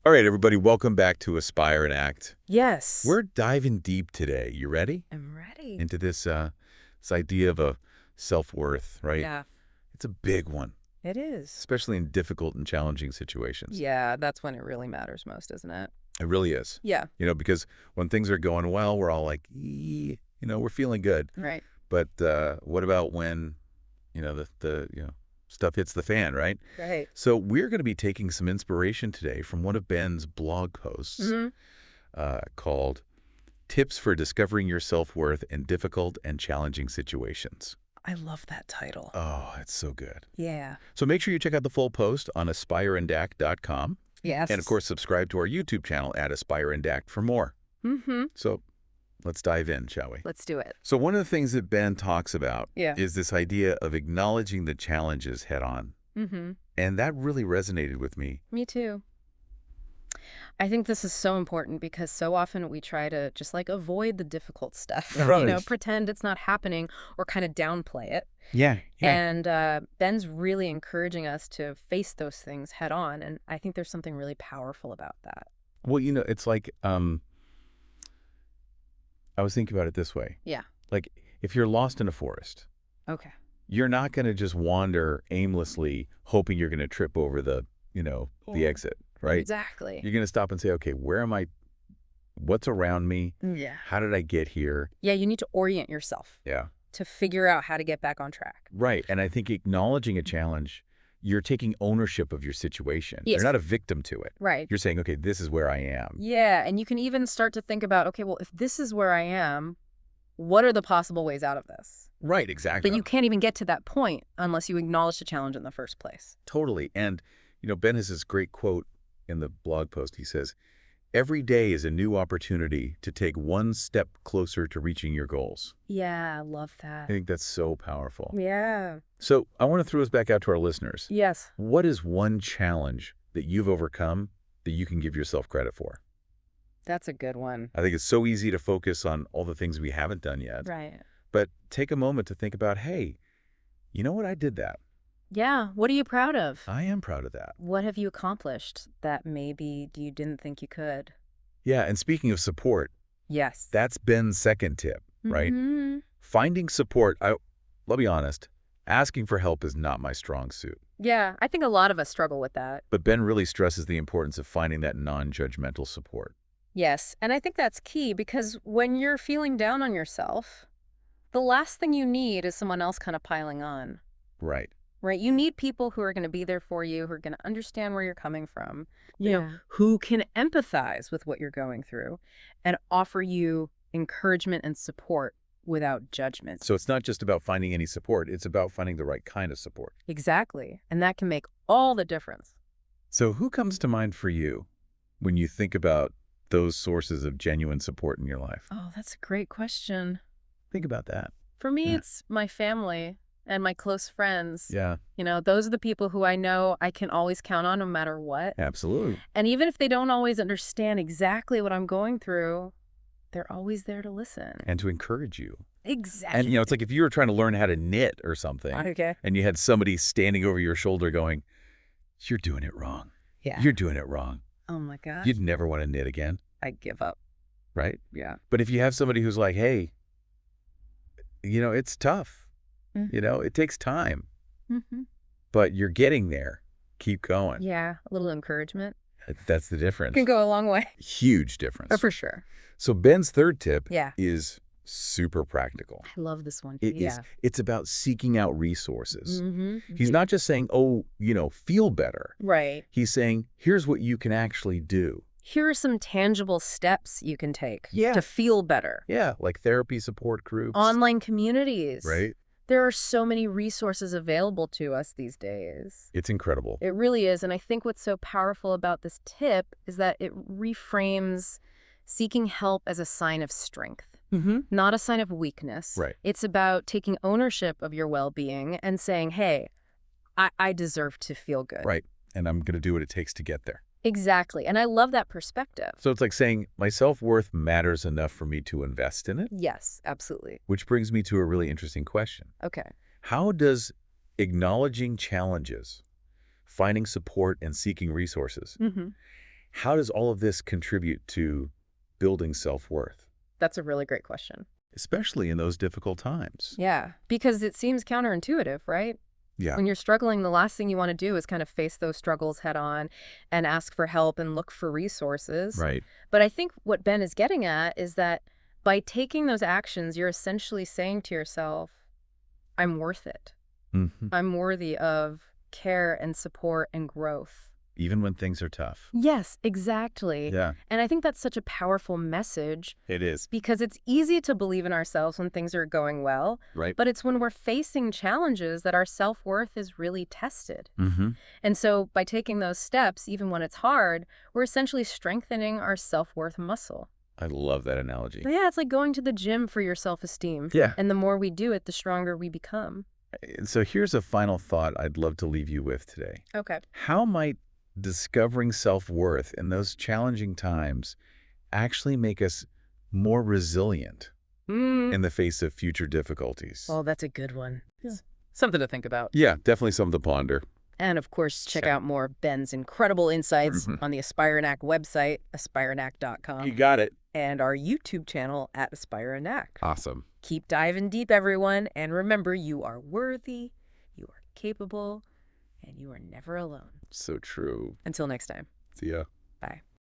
All right, everybody, welcome back to Aspire and Act. Yes. We're diving deep today. You ready? I'm ready. Into this idea of a self-worth, right? Yeah, It's a big one, it is. especially in difficult and challenging situations. Yeah, that's when it really matters most, isn't it? It really is. Yeah. Because when things are going well, we're all like, we're feeling good. Right. But what about when, the stuff hits the fan, right? Right. So we're going to be taking some inspiration today from one of Ben's blog posts called Tips for Discovering Your Self-Worth in Difficult and Challenging Situations. I love that title. Oh, it's so good. Yeah. So make sure you check out the full post on aspireandact.com. Yes. And, of course, subscribe to our YouTube channel at Aspire and Act for more. So let's dive in, shall we? Let's do it. So one of the things that Ben talks about Yeah. is this idea of acknowledging the challenges head on. And that really resonated with me. Me too. I think this is so important because so often we try to just like avoid the difficult stuff, Right. pretend it's not happening or kind of downplay it. Yeah. And Ben's really encouraging us to face those things head on. And I think there's something really powerful about that. Well, it's like, I was thinking about it this way. Yeah. Like, if you're lost in a forest, Okay. you're not going to just wander aimlessly hoping you're going to trip over the exit, right? Exactly. You're going to stop and say, okay, where am I? What's around me? Yeah. How did I get here? Yeah, you need to orient yourself Yeah. to figure out how to get back on track. Right. And I think acknowledging a challenge, you're taking ownership of your situation. Yes. You're not a victim to it. Right. You're saying, okay, this is where I am. Yeah, and you can even start to think about, okay, well, if this is where I am, what are the possible ways out of this? Right, exactly. But you can't even get to that point unless you acknowledge the challenge in the first place. Totally. And, Ben has this great quote in the blog post. He says, every day is a new opportunity to take one step closer to reaching your goals. Yeah, I love I that. think that's so powerful. Yeah. So I want to throw us back out to our listeners. Yes. What is one challenge that you've overcome that you can give yourself credit for? That's a good one. I think it's so easy to focus on all the things we haven't done yet. Right. But take a moment to think about, hey, you know what? I did that. Yeah. What are you proud of? I am proud of that. What have you accomplished that maybe you didn't think you could? Yeah. And speaking of support, Yes. that's Ben's second tip, right? Mhm. Finding support. I'll be honest, asking for help is not my strong suit. Yeah, I think a lot of us struggle with that. But Ben really stresses the importance of finding that non-judgmental support. Yes, and I think that's key because when you're feeling down on yourself, the last thing you need is someone else kind of piling on, Right. right? You need people who are going to be there for you, who are going to understand where you're coming from, who can empathize with what you're going through and offer you encouragement and support without judgment. So it's not just about finding any support. It's about finding the right kind of support. Exactly. And that can make all the difference. So who comes to mind for you when you think about those sources of genuine support in your life? Oh, that's a great question. Think about that. For me, Yeah. it's my family and my close friends. Yeah, Those are the people who I know I can always count on no matter what. absolutely. And even if they don't always understand exactly what I'm going through, they're always there to listen. And to encourage you. Exactly. And, it's like if you were trying to learn how to knit or something, Okay. and you had somebody standing over your shoulder going, you're doing it wrong. Yeah. You're doing it wrong. Oh my gosh. You'd never want to knit again, I'd give up. right? Yeah. But if you have somebody who's like, hey, it's tough. It takes time, Mm-hmm. but you're getting there. Keep going. Yeah. A little encouragement That's the difference. can go a long way. Huge difference. Oh, for sure. So Ben's third tip Yeah. is super practical. I love this one. It is. Yeah. It's about seeking out resources. Mm-hmm. He's not just saying, oh, feel better. Right. He's saying, here's what you can actually do. Here are some tangible steps you can take Yeah. to feel better. Yeah, like therapy support groups. Online communities. Right? There are so many resources available to us these days. It's incredible. It really is. And I think what's so powerful about this tip is that it reframes seeking help as a sign of strength, not a sign of weakness. Right. It's about taking ownership of your well-being and saying, hey, I deserve to feel good. Right. And I'm going to do what it takes to get there. Exactly. And I love that perspective. So it's like saying my self-worth matters enough for me to invest in it, Yes, absolutely. which brings me to a really interesting question. Okay. How does acknowledging challenges, finding support, and seeking resources, How does all of this contribute to building self-worth, That's a really great question. especially in those difficult times? Yeah, because it seems counterintuitive, right? Yeah, When you're struggling, the last thing you want to do is kind of face those struggles head on and ask for help and look for resources. right. But I think what Ben is getting at is that by taking those actions, you're essentially saying to yourself, I'm worth it. Hmm. I'm worthy of care and support and growth. Even when things are tough. Yes, exactly. Yeah, And I think that's such a powerful message it is. because it's easy to believe in ourselves when things are going well, Right. but it's when we're facing challenges that our self-worth is really tested. Mm-hmm. And so by taking those steps, even when it's hard, we're essentially strengthening our self-worth muscle. I love that analogy. But yeah, it's like going to the gym for your self-esteem. Yeah. And the more we do it, the stronger we become. So here's a final thought I'd love to leave you with today. Okay. How might discovering self-worth in those challenging times actually make us more resilient in the face of future difficulties? Well, that's a good one. Yeah. Something to think about. Yeah, definitely something to ponder. And of course, check Sure. out more Ben's incredible insights Mhm. on the Aspire and Act website, aspireandact.com, got it. and our YouTube channel at Aspire and Act. Awesome. Keep diving deep, everyone. And remember, you are worthy, you are capable, and you are never alone. So true. Until next time. See ya. Bye.